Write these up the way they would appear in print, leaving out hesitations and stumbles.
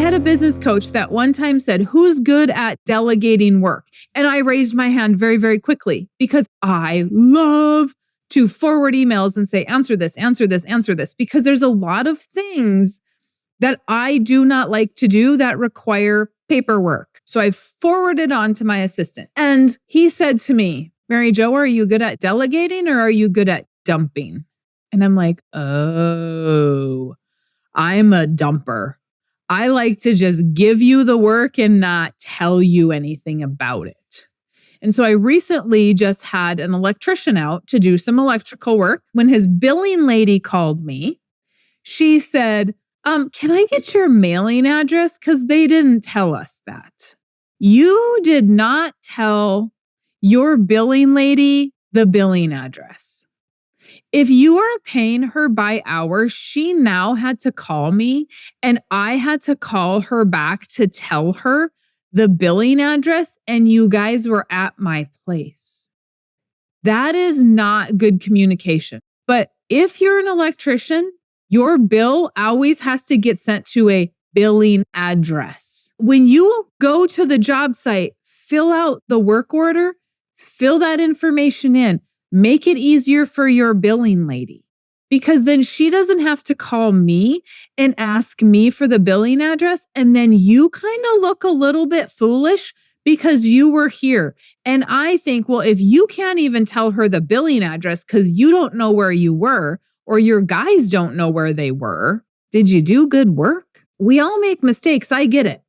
had a business coach that one time said, "Who's good at delegating work?" And I raised my hand very, very quickly because I love to forward emails and say, answer this, answer this, answer this, because there's a lot of things that I do not like to do that require paperwork. So I forwarded on to my assistant. And he said to me, "Mary Jo, are you good at delegating or are you good at dumping?" And I'm like, "Oh, I'm a dumper. I like to just give you the work and not tell you anything about it." And so I recently just had an electrician out to do some electrical work. When his billing lady called me, she said, "Can I get your mailing address? Because they didn't tell us that." You did not tell your billing lady the billing address. If you are paying her by hour, she now had to call me and I had to call her back to tell her the billing address, and you guys were at my place. That is not good communication. But if you're an electrician, your bill always has to get sent to a billing address. When you go to the job site, fill out the work order, fill that information in. Make it easier for your billing lady, because then she doesn't have to call me and ask me for the billing address. And then you kind of look a little bit foolish because you were here. And I think, well, if you can't even tell her the billing address because you don't know where you were, or your guys don't know where they were, did you do good work? We all make mistakes. I get it.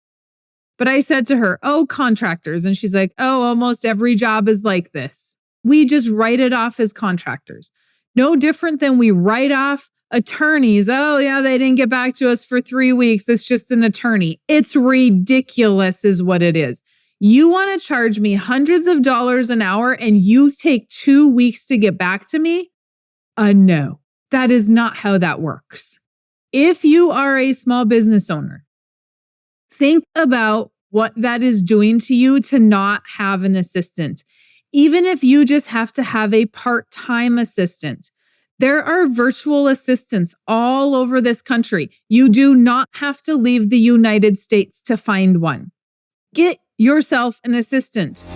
But I said to her, "Oh, contractors." And she's like, "Oh, almost every job is like this." We just write it off as contractors. No different than we write off attorneys. "Oh, yeah, they didn't get back to us for 3 weeks. It's just an attorney." It's ridiculous is what it is. You want to charge me hundreds of dollars an hour and you take 2 weeks to get back to me? No, that is not how that works. If you are a small business owner, think about what that is doing to you to not have an assistant. Even if you just have to have a part-time assistant, there are virtual assistants all over this country. You do not have to leave the United States to find one. Get yourself an assistant.